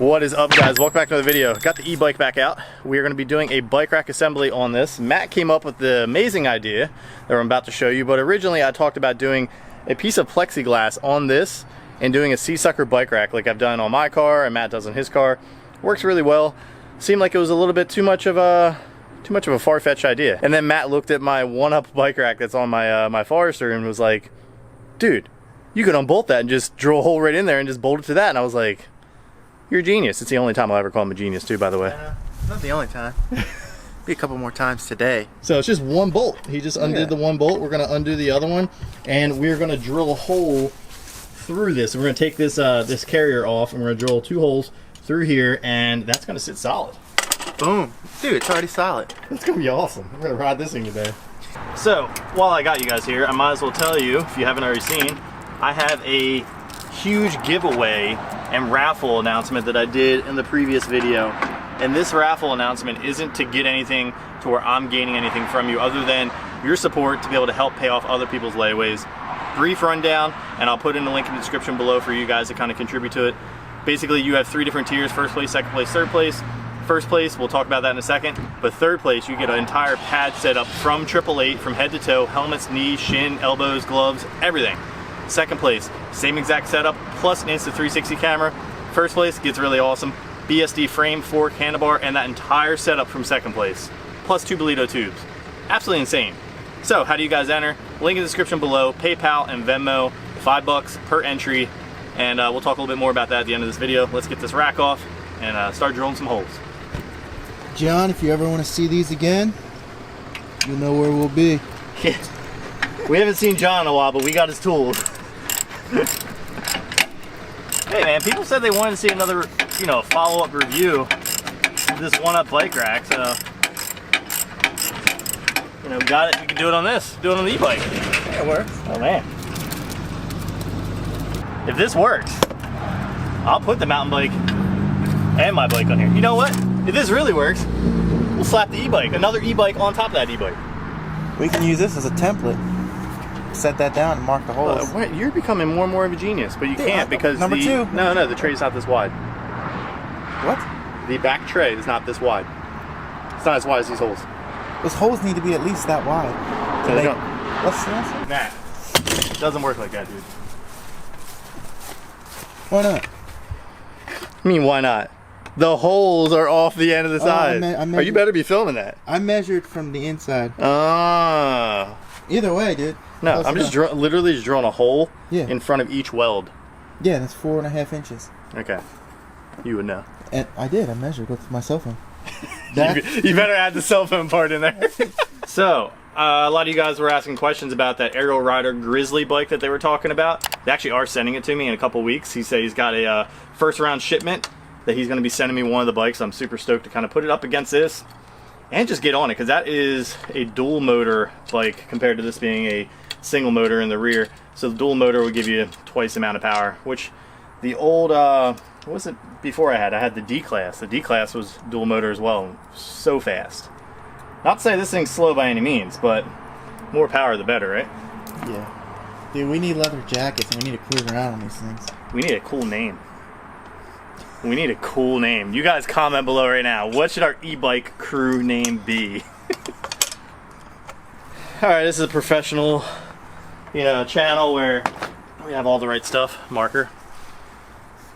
What is up, guys? Welcome back to another video. Got the e-bike back out. We are going to be doing a bike rack assembly on this. Matt came up with the amazing idea that I'm about to show you, but originally I talked about doing a piece of plexiglass on this and doing a C-sucker bike rack like I've done on my car and Matt does on his car. Works really well. Seemed like it was a little bit too much of a far-fetched idea. And then Matt looked at my one-up bike rack that's on my my Forester and was like, dude, you could unbolt that and just drill a hole right in there and just bolt it to that. And I was like, you're a genius. It's the only time I'll ever call him a genius too, by the way. Not the only time. Be a couple more times today. So it's just one bolt. He just undid the one bolt. We're gonna undo the other one, and we're gonna drill a hole through this. We're gonna take this this carrier off, and we're gonna drill 2 holes through here, and that's gonna sit solid. Boom. Dude, it's already solid. It's gonna be awesome. We're gonna ride this thing today. So, while I got you guys here, I might as well tell you, if you haven't already seen, I have a huge giveaway and raffle announcement that I did in the previous video. And this raffle announcement isn't to get anything to where I'm gaining anything from you other than your support to be able to help pay off other people's layaways. Brief rundown, and I'll put in a link in the description below for you guys to kind of contribute to it. Basically, you have 3 different tiers: first place, second place, third place. First place, we'll talk about that in a second, but third place, you get an entire pad set up from 888, from head to toe, helmets, knees, shin, elbows, gloves, everything. Second place, same exact setup, plus an Insta360 camera. First place gets really awesome. BSD frame, fork, handlebar, and that entire setup from second place, plus 2 Bolito tubes. Absolutely insane. So, how do you guys enter? Link in the description below, PayPal and Venmo, $5 per entry, and we'll talk a little bit more about that at the end of this video. Let's get this rack off and start drilling some holes. John, if you ever want to see these again, you know where we'll be. Yeah. We haven't seen John in a while, but we got his tools. Hey man, people said they wanted to see another, you know, follow-up review of this one-up bike rack, so you know, we got it. We can do it on this. Do it on the e-bike. Yeah, it works. Oh man. If this works, I'll put the mountain bike and my bike on here. You know what? If this really works, we'll slap the e-bike, another e-bike on top of that e-bike. We can use this as a template. Set that down and mark the holes. You're becoming more and more of a genius, but you can't because number 2. No, the tray's not this wide. What? The back tray is not this wide. It's not as wide as these holes. Those holes need to be at least that wide. So they don't. Let's see. Nah, it doesn't work like that, dude. Why not? I mean, why not? The holes are off the end of the side. Or you better be filming that. I measured from the inside. Ah. Either way, dude. No, I'm just literally just drilling a hole in front of each weld. Yeah, that's 4.5 inches. Okay. You would know. And I did. I measured with my cell phone. You better add the cell phone part in there. So, a lot of you guys were asking questions about that Ariel Rider Grizzly bike that they were talking about. They actually are sending it to me in a couple weeks. He said he's got a first round shipment that he's going to be sending me one of the bikes. I'm super stoked to kind of put it up against this and just get on it, because that is a dual motor bike compared to this being a single motor in the rear. So the dual motor would give you twice the amount of power, which the old, what was it before I had the D-Class. The D-Class was dual motor as well. So fast. Not to say this thing's slow by any means, but more power the better, right? Yeah. Dude, we need leather jackets and we need to cruise around on these things. We need a cool name. We need a cool name. You guys comment below right now. What should our e-bike crew name be? Alright, this is a professional, you know, channel where we have all the right stuff. Marker.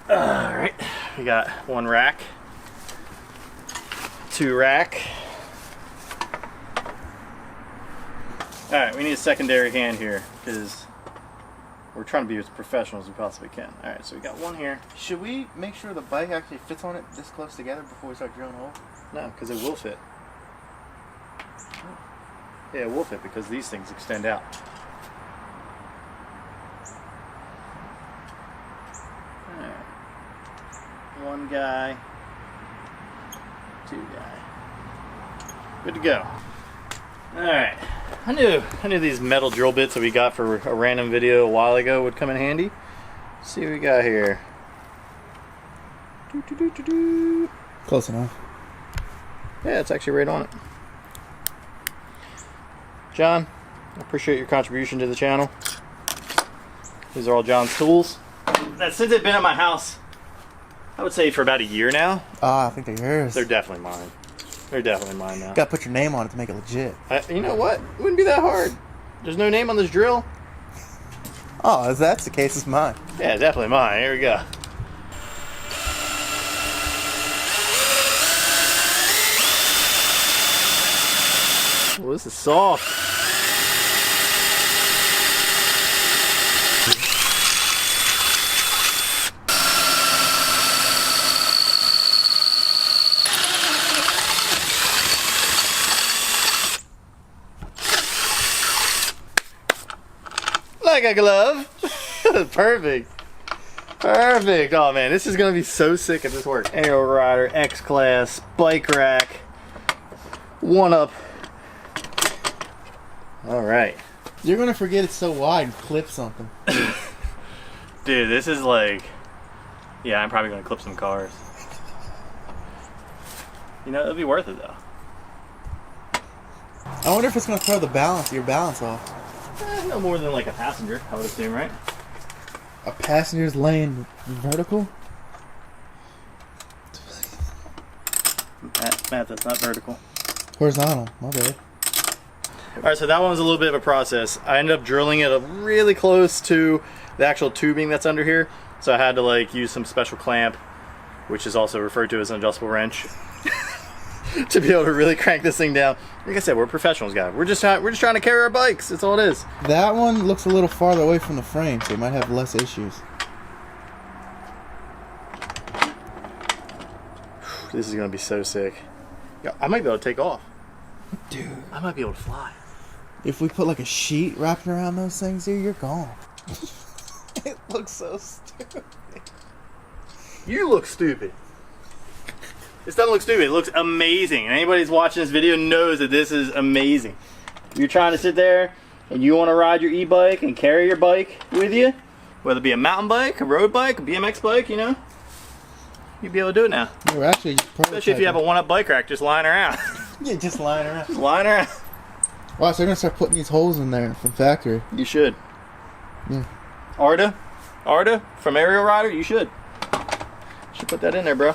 Alright, we got 1 rack, 2 rack. Alright, we need a secondary hand here because we're trying to be as professional as we possibly can. Alright, so we got 1 here. Should we make sure the bike actually fits on it this close together before we start drilling a hole? No, because it will fit. Yeah, it will fit because these things extend out. Alright. 1 guy, 2 guy. Good to go. Alright. I knew these metal drill bits that we got for a random video a while ago would come in handy. Let's see what we got here. Close enough. Yeah, it's actually right on it. John, I appreciate your contribution to the channel. These are all John's tools. That since they've been at my house I would say for about a year now. Ah, I think they're yours. They're definitely mine. They're definitely mine now. Gotta put your name on it to make it legit. You know what? It wouldn't be that hard. There's no name on this drill. Oh, if that's the case, it's mine. Yeah, definitely mine. Here we go. Oh, this is soft. Like a glove. Perfect. Perfect. Oh man, this is gonna be so sick if this works. Ariel Rider, X-Class, bike rack, 1-up. All right. You're gonna forget it's so wide and clip something. Dude, this is like, yeah, I'm probably gonna clip some cars. You know, it'll be worth it though. I wonder if it's gonna throw your balance off. No more than like a passenger, I would assume, right? A passenger's laying vertical? Matt, that's not vertical. Horizontal, my bad. Alright, so that one was a little bit of a process. I ended up drilling it up really close to the actual tubing that's under here. So I had to like use some special clamp, which is also referred to as an adjustable wrench, to be able to really crank this thing down. Like I said, we're professionals, guys. We're just trying to carry our bikes. That's all it is. That one looks a little farther away from the frame, so it might have less issues. This is gonna be so sick. Yeah, I might be able to take off. Dude, I might be able to fly. if we put like a sheet wrapping around those things, dude, you're gone. It looks so stupid. You look stupid. This doesn't look stupid. It looks amazing. And anybody who's watching this video knows that this is amazing. You're trying to sit there and you want to ride your e-bike and carry your bike with you, whether it be a mountain bike, a road bike, a BMX bike, you know, you'd be able to do it now. We're actually especially if you have a 1-up bike rack just lying around. Yeah, just lying around. Just lying around. Watch, they're gonna start putting these holes in there from factory. You should. Yeah. Arda from Ariel Rider, you should. Should put that in there, bro.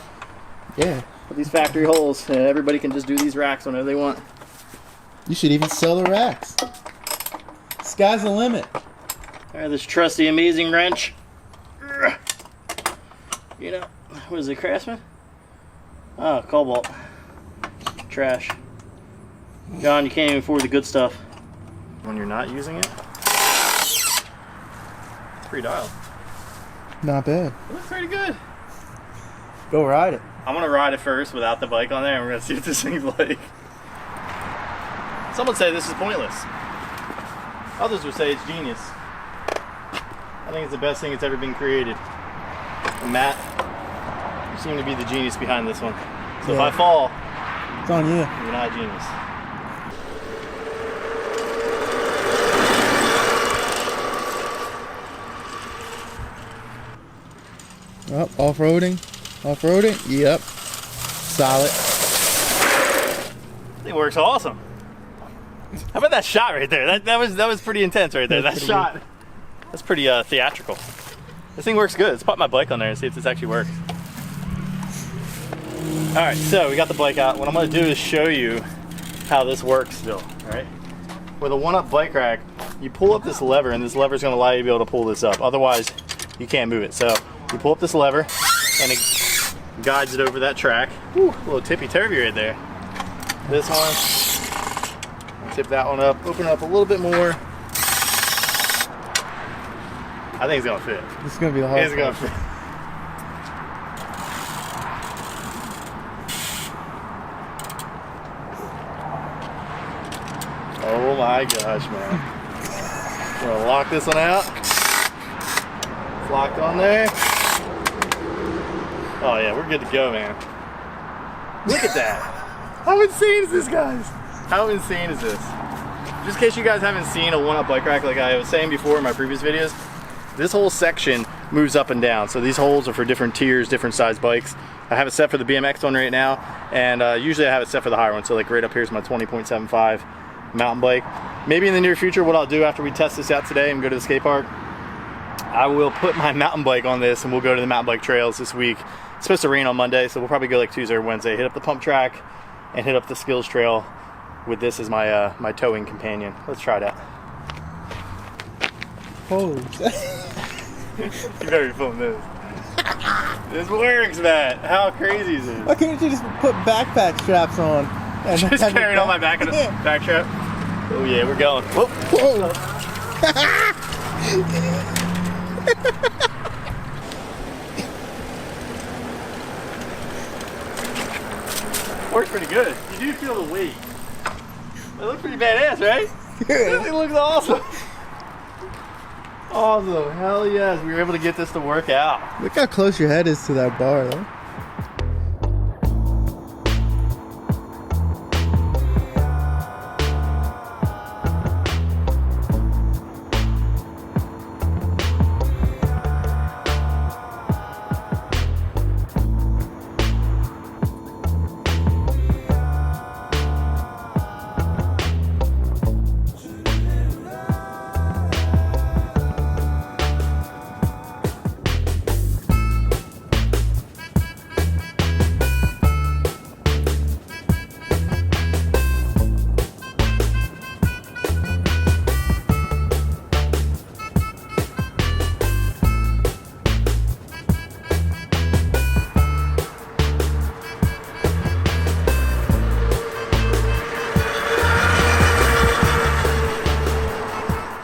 Yeah. Put these factory holes. Everybody can just do these racks whenever they want. You should even sell the racks. Sky's the limit. All right, this trusty, amazing wrench. You know, what is it, Craftsman? Oh, Cobalt. Trash. John, you can't even afford the good stuff when you're not using it. It's pretty dialed. Not bad. It looks pretty good. Go ride it. I'm gonna ride it first without the bike on there, and we're gonna see what this thing's like. Some would say this is pointless. Others would say it's genius. I think it's the best thing that's ever been created. And Matt, you seem to be the genius behind this one. So yeah. if I fall, It's on you. you're not a genius. Oh, off-roading. Off-roading. Yep. Solid. It works awesome. How about that shot right there? That was pretty intense right there. That shot. Good. That's pretty theatrical. This thing works good. Let's put my bike on there and see if this actually works. All right, so we got the bike out. What I'm gonna do is show you how this works still, all right? With a 1-up bike rack, you pull up this lever, and this lever is gonna allow you to be able to pull this up. Otherwise, you can't move it. So you pull up this lever, and it guides it over that track. Whew, a little tippy-turvy right there. This one, tip that one up, open up a little bit more. I think it's gonna fit. This is gonna be the hardest. It's gonna fit. Oh my gosh, man. We're gonna lock this one out. It's locked on there. Oh yeah, we're good to go, man. Look at that. How insane is this, guys? How insane is this? Just in case you guys haven't seen a 1-up bike rack like I was saying before in my previous videos, this whole section moves up and down. So these holes are for different tiers, different size bikes. I have it set for the BMX one right now, and usually I have it set for the higher one. So like right up here is my 20.75 mountain bike. Maybe in the near future, what I'll do after we test this out today and go to the skate park, I will put my mountain bike on this and we'll go to the mountain bike trails this week. It's supposed to rain on Monday, so we'll probably go like Tuesday or Wednesday, hit up the pump track and hit up the skills trail with this as my my towing companion. Let's try it out. Holy shit. You better be filming this. This works, Matt. How crazy is this? Why can't you just put backpack straps on? And Just carrying on my back in a back strap. Oh yeah, we're going. Whoa. Whoa. Works pretty good. You do feel the weight. It looks pretty badass, right? Yeah. It looks awesome. Awesome. Hell yes. We were able to get this to work out. Look how close your head is to that bar, though.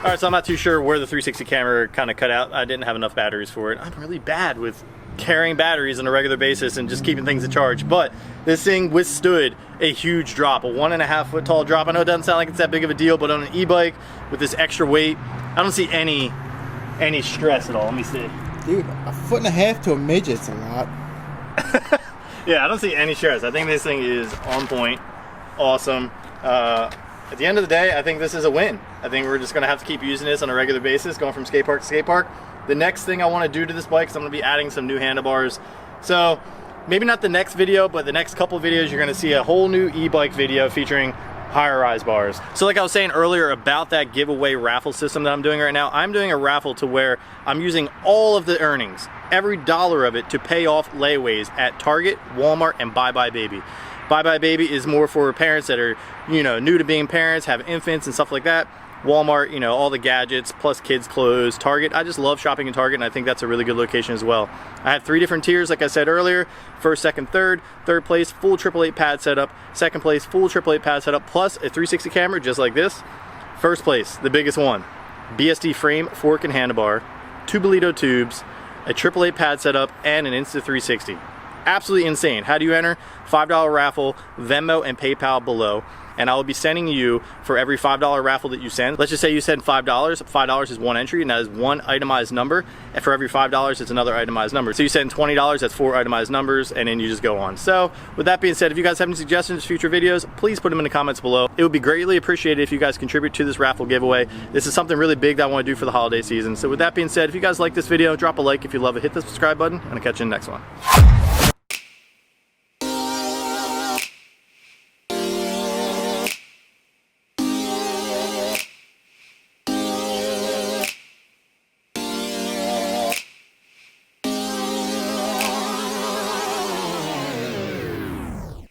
Alright, so I'm not too sure where the 360 camera kind of cut out. I didn't have enough batteries for it. I'm really bad with carrying batteries on a regular basis and just keeping things in charge. But this thing withstood a huge drop, a 1.5 foot tall drop. I know it doesn't sound like it's that big of a deal, but on an e-bike with this extra weight, I don't see any stress at all. Let me see. Dude, 1.5 foot to a midget's a lot. Yeah, I don't see any stress. I think this thing is on point, awesome. At the end of the day, I think this is a win. I think we're just gonna have to keep using this on a regular basis, going from skate park to skate park. The next thing I wanna do to this bike is I'm gonna be adding some new handlebars. So maybe not the next video, but the next couple videos, you're gonna see a whole new e-bike video featuring higher rise bars. So like I was saying earlier about that giveaway raffle system that I'm doing right now, I'm doing a raffle to where I'm using all of the earnings, every dollar of it, to pay off layaways at Target, Walmart, and Bye Bye Baby. Bye Bye Baby is more for parents that are, you know, new to being parents, have infants and stuff like that. Walmart, you know, all the gadgets, plus kids clothes. Target, I just love shopping in Target, and I think that's a really good location as well. I have 3 different tiers, like I said earlier. First, second, third. Third place, full 888 pad setup. Second place, full 888 pad setup, plus a 360 camera, just like this. First place, the biggest one, BSD frame, fork, and handlebar, 2 Bolito tubes, a 888 pad setup, and an Insta360. Absolutely insane. How do you enter? $5 raffle, Venmo and PayPal below. And I will be sending you, for every $5 raffle that you send, let's just say you send $5, $5 is one entry, and that is one itemized number, and for every $5 it's another itemized number. So you send $20, that's 4 itemized numbers, and then you just go on. So with that being said, if you guys have any suggestions for future videos, please put them in the comments below. It would be greatly appreciated if you guys contribute to this raffle giveaway. This is something really big that I want to do for the holiday season. So with that being said, if you guys like this video, drop a like. If you love it, hit the subscribe button, and I'll catch you in the next one.